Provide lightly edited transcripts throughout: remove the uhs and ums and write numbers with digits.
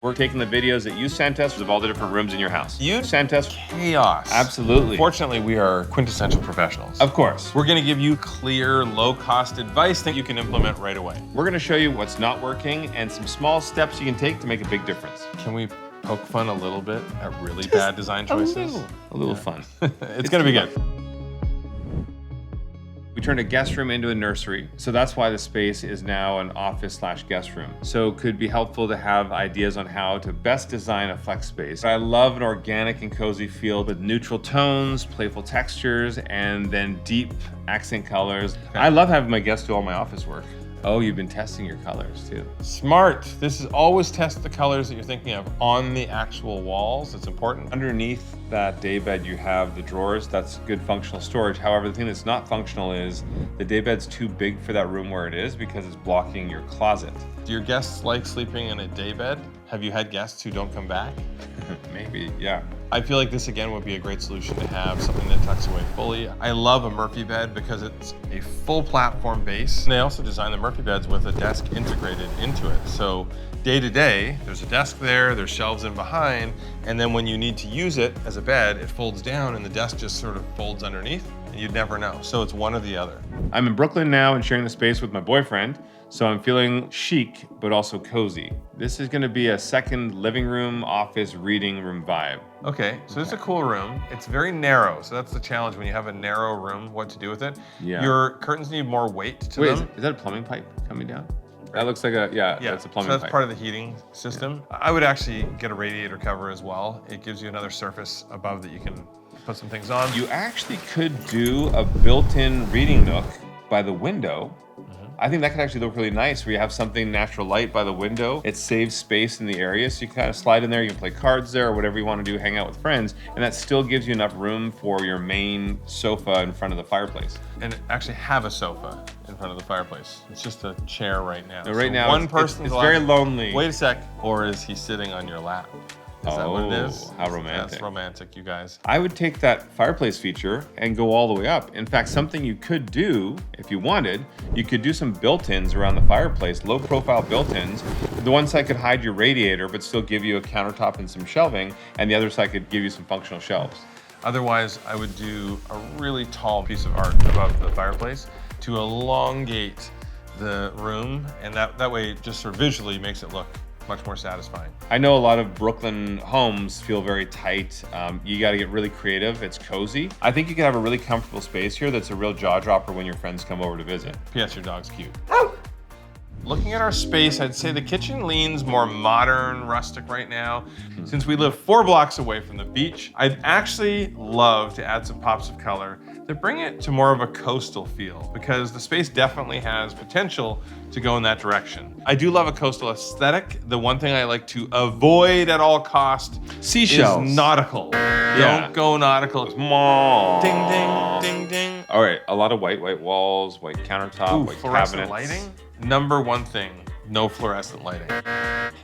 We're taking the videos that you sent us of all the different rooms in your house. You sent us chaos. Absolutely. Fortunately, we are quintessential professionals. Of course. We're gonna give you clear, low-cost advice that you can implement right away. We're gonna show you what's not working and some small steps you can take to make a big difference. Can we poke fun a little bit at really bad design choices? A little fun. It's gonna be good. We turned a guest room into a nursery, so that's why the space is now an office/guest room. So it could be helpful to have ideas on how to best design a flex space. I love an organic and cozy feel with neutral tones, playful textures, and then deep accent colors. I love having my guests do all my office work. Oh, you've been testing your colors too. Smart. This is always test the colors that you're thinking of on the actual walls. It's important. Underneath that daybed, you have the drawers. That's good functional storage. However, the thing that's not functional is the daybed's too big for that room where it is because it's blocking your closet. Do your guests like sleeping in a daybed? Have you had guests who don't come back? Maybe, yeah. I feel like this again would be a great solution to have something that tucks away fully. I love a Murphy bed because it's a full platform base. And they also design the Murphy beds with a desk integrated into it. So day to day, there's a desk there, there's shelves in behind, and then when you need to use it as a bed, it folds down and the desk just sort of folds underneath, and you'd never know. So it's one or the other. I'm in Brooklyn now and sharing the space with my boyfriend, so I'm feeling chic, but also cozy. This is gonna be a second living room, office, reading room vibe. Okay, so it's a cool room. It's very narrow, so that's the challenge when you have a narrow room, what to do with it. Yeah. Your curtains need more weight to Wait, them. is that a plumbing pipe coming down? That looks like that's a plumbing so that's pipe. part of the heating system. Yeah. I would actually get a radiator cover as well. It gives you another surface above that you can put some things on. You actually could do a built-in reading nook by the window. I think that could actually look really nice where you have something natural light by the window. It saves space in the area, so you can kind of slide in there, you can play cards there or whatever you want to do, hang out with friends, and that still gives you enough room for your main sofa in front of the fireplace. And actually have a sofa in front of the fireplace. It's just a chair right now. So right now, one person it's very lonely. Wait a sec, or is he sitting on your lap? Is that what it is? How romantic. That's romantic, you guys. I would take that fireplace feature and go all the way up. In fact, something you could do, if you wanted, you could do some built-ins around the fireplace, low-profile built-ins. The one side could hide your radiator, but still give you a countertop and some shelving, and the other side could give you some functional shelves. Otherwise, I would do a really tall piece of art above the fireplace to elongate the room, and that way it just sort of visually makes it look much more satisfying. I know a lot of Brooklyn homes feel very tight. You got to get really creative. It's cozy. I think you can have a really comfortable space here that's a real jaw dropper when your friends come over to visit. P.S. Your dog's cute. Looking at our space, I'd say the kitchen leans more modern, rustic right now. Since we live 4 blocks away from the beach, I'd actually love to add some pops of color that bring it to more of a coastal feel because the space definitely has potential to go in that direction. I do love a coastal aesthetic. The one thing I like to avoid at all cost Seashells. is nautical. Don't go nautical. It's ding, ding, ding, ding. All right, a lot of white walls, white countertop, white fluorescent cabinets. lighting? Number one thing, no fluorescent lighting.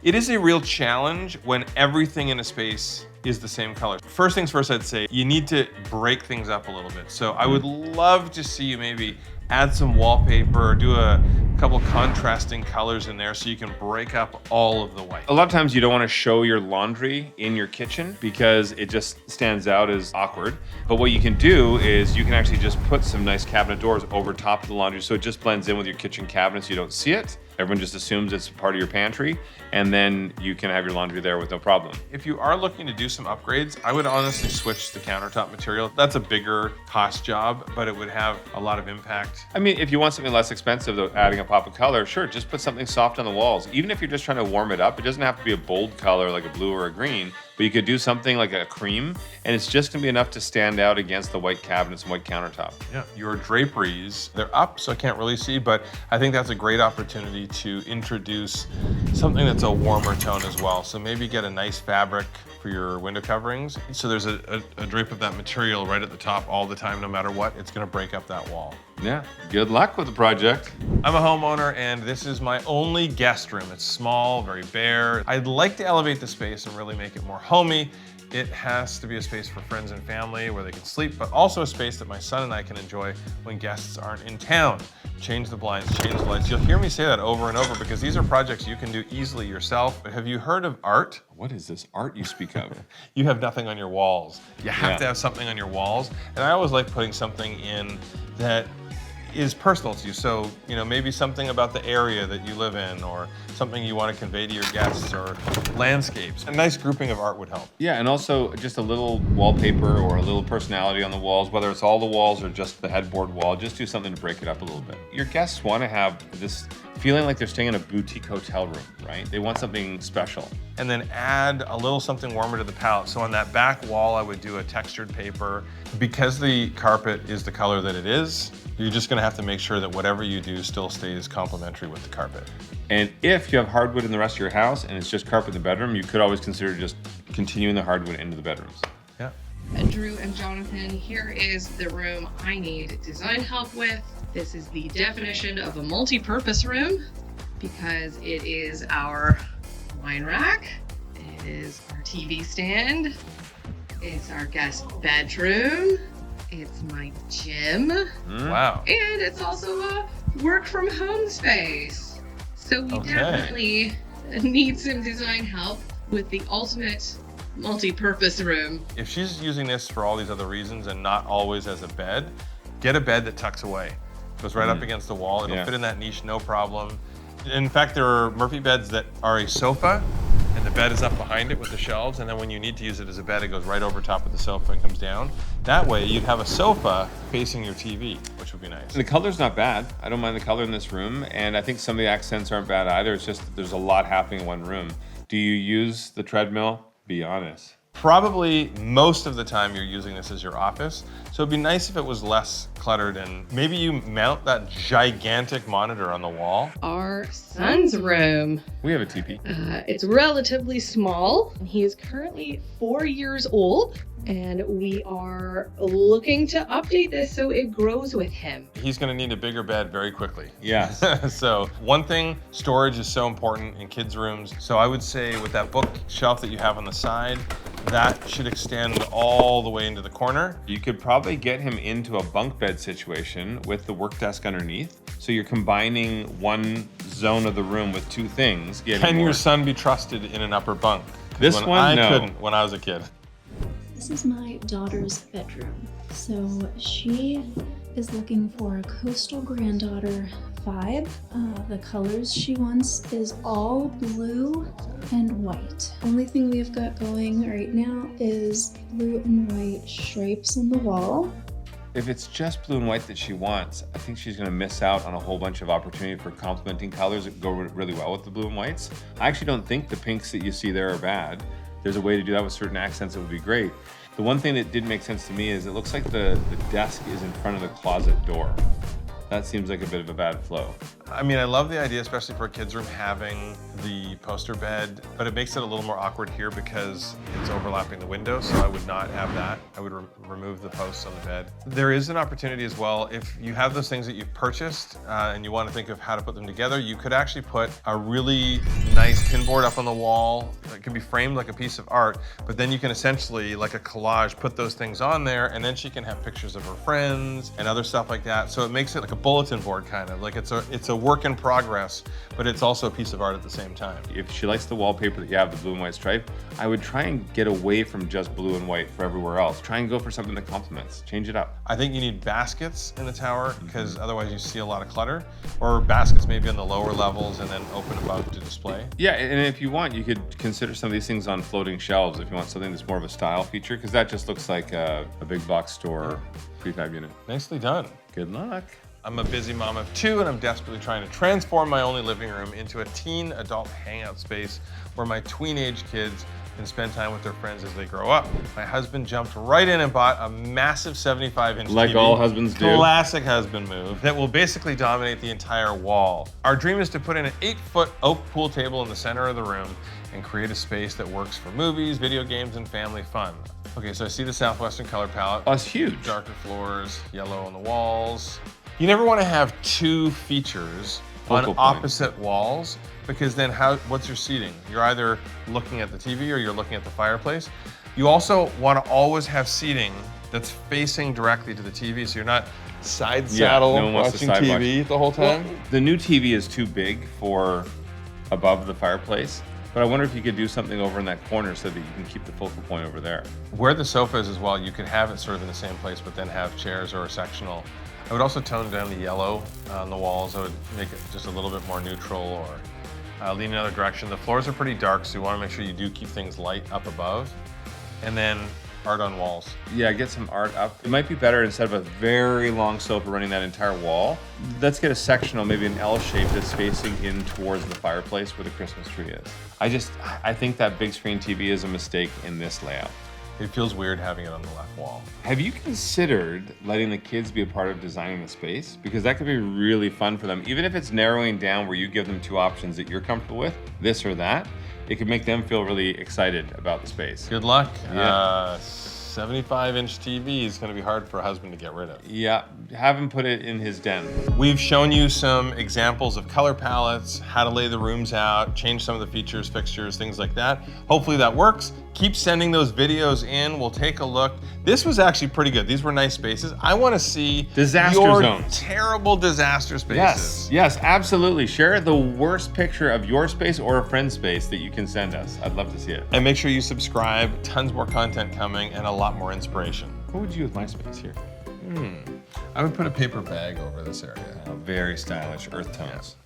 It is a real challenge when everything in a space is the same color. First things first, I'd say you need to break things up a little bit. So I would love to see you maybe add some wallpaper or do a couple contrasting colors in there so you can break up all of the white. A lot of times you don't want to show your laundry in your kitchen because it just stands out as awkward. But what you can do is you can actually just put some nice cabinet doors over top of the laundry so it just blends in with your kitchen cabinets. You don't see it. Everyone just assumes it's part of your pantry, and then you can have your laundry there with no problem. If you are looking to do some upgrades, I would honestly switch the countertop material. That's a bigger cost job, but it would have a lot of impact. I mean, if you want something less expensive, though, adding a pop of color, sure, just put something soft on the walls. Even if you're just trying to warm it up, it doesn't have to be a bold color like a blue or a green, but you could do something like a cream, and it's just gonna be enough to stand out against the white cabinets and white countertop. Yeah, your draperies, they're up, so I can't really see, but I think that's a great opportunity to introduce something that's a warmer tone as well. So maybe get a nice fabric for your window coverings. So there's a drape of that material right at the top all the time, no matter what, it's gonna break up that wall. Yeah, good luck with the project. I'm a homeowner and this is my only guest room. It's small, very bare. I'd like to elevate the space and really make it more homey. It has to be a space for friends and family where they can sleep, but also a space that my son and I can enjoy when guests aren't in town. change the blinds, change the lights. You'll hear me say that over and over because these are projects you can do easily yourself. But have you heard of art? What is this art you speak of? You have nothing on your walls. You have to have something on your walls. And I always like putting something in that is personal to you. So, you know, maybe something about the area that you live in or something you want to convey to your guests or landscapes. A nice grouping of art would help. Yeah, and also just a little wallpaper or a little personality on the walls, whether it's all the walls or just the headboard wall, just do something to break it up a little bit. Your guests want to have this feeling like they're staying in a boutique hotel room, right? They want something special. And then add a little something warmer to the palette. So on that back wall, I would do a textured paper. Because the carpet is the color that it is, you're just gonna have to make sure that whatever you do still stays complementary with the carpet. And if you have hardwood in the rest of your house and it's just carpet in the bedroom, you could always consider just continuing the hardwood into the bedrooms. Yeah. Drew and Jonathan, here is the room I need design help with. This is the definition of a multi-purpose room because it is our wine rack, it is our TV stand, it's our guest bedroom, it's my gym, Wow. and it's also a work from home space. So we definitely need some design help with the ultimate multi-purpose room. If she's using this for all these other reasons and not always as a bed, get a bed that tucks away. Goes right up against the wall. It'll fit in that niche, no problem. In fact, there are Murphy beds that are a sofa and the bed is up behind it with the shelves. And then when you need to use it as a bed, it goes right over top of the sofa and comes down. That way you'd have a sofa facing your TV, which would be nice. The color's not bad. I don't mind the color in this room. And I think some of the accents aren't bad either. It's just that there's a lot happening in one room. Do you use the treadmill? Be honest. Probably most of the time you're using this as your office. So it'd be nice if it was less cluttered and maybe you mount that gigantic monitor on the wall. Our son's room. We have a TP. It's relatively small. He is currently 4 years old and we are looking to update this so it grows with him. He's gonna need a bigger bed very quickly. Yes. So one thing, storage is so important in kids' rooms. So I would say with that bookshelf that you have on the side, that should extend all the way into the corner. You could probably get him into a bunk bed situation with the work desk underneath. So you're combining one zone of the room with two things. Can your son be trusted in an upper bunk? This one, I no. couldn't when I was a kid. This is my daughter's bedroom. So she is looking for a coastal granddaughter vibe. The colors she wants is all blue and white. Only thing we've got going right now is blue and white stripes on the wall. If it's just blue and white that she wants, I think she's gonna miss out on a whole bunch of opportunity for complementing colors that go really well with the blue and whites. I actually don't think the pinks that you see there are bad. There's a way to do that with certain accents that would be great. The one thing that did make sense to me is it looks like the desk is in front of the closet door. That seems like a bit of a bad flow. I mean, I love the idea, especially for a kid's room, having the poster bed, but it makes it a little more awkward here because it's overlapping the window, so I would not have that. I would remove the posts on the bed. There is an opportunity as well. If you have those things that you've purchased and you want to think of how to put them together, you could actually put a really nice pinboard up on the wall. It can be framed like a piece of art, but then you can essentially, like a collage, put those things on there, and then she can have pictures of her friends and other stuff like that. So it makes it like a bulletin board kind of, like it's a work in progress, but it's also a piece of art at the same time. If she likes the wallpaper that you have, the blue and white stripe, I would try and get away from just blue and white for everywhere else. Try and go for something that complements. Change it up. I think you need baskets in the tower because otherwise you see a lot of clutter, or baskets maybe on the lower levels and then open above to display. Yeah, and if you want, you could consider some of these things on floating shelves if you want something that's more of a style feature, because that just looks like a big box store prefab unit. Nicely done. Good luck. I'm a busy mom of two and I'm desperately trying to transform my only living room into a teen adult hangout space where my tween-age kids can spend time with their friends as they grow up. My husband jumped right in and bought a massive 75-inch TV. Like all husbands do. Classic husband move that will basically dominate the entire wall. Our dream is to put in an 8-foot oak pool table in the center of the room and create a space that works for movies, video games, and family fun. Okay, so I see the Southwestern color palette. Oh, it's huge. Darker floors, yellow on the walls. You never want to have two features on opposite walls because then what's your seating? You're either looking at the TV or you're looking at the fireplace. You also want to always have seating that's facing directly to the TV, so you're not side saddle no one wants to watching side TV the whole time. The new TV is too big for above the fireplace, but I wonder if you could do something over in that corner so that you can keep the focal point over there. Where the sofa is as well, you could have it sort of in the same place, but then have chairs or a sectional. I would also tone down the yellow on the walls. I would make it just a little bit more neutral, or lean another direction. The floors are pretty dark, so you want to make sure you do keep things light up above. And then art on walls. Yeah, get some art up. It might be better instead of a very long sofa running that entire wall. Let's get a sectional, maybe an L shape that's facing in towards the fireplace where the Christmas tree is. I think that big screen TV is a mistake in this layout. It feels weird having it on the left wall. Have you considered letting the kids be a part of designing the space? Because that could be really fun for them. Even if it's narrowing down where you give them two options that you're comfortable with, this or that, it could make them feel really excited about the space. Good luck. Yeah. 75-inch TV is going to be hard for a husband to get rid of. Yeah, have him put it in his den. We've shown you some examples of color palettes, how to lay the rooms out, change some of the features, fixtures, things like that. Hopefully that works. Keep sending those videos in. We'll take a look. This was actually pretty good. These were nice spaces. I want to see Disaster your zones. terrible disaster spaces. Yes, absolutely. Share the worst picture of your space or a friend's space that you can send us. I'd love to see it. And make sure you subscribe. Tons more content coming and a lot more inspiration. What would you do with my space here? I would put a paper bag over this area. Very stylish earth tones.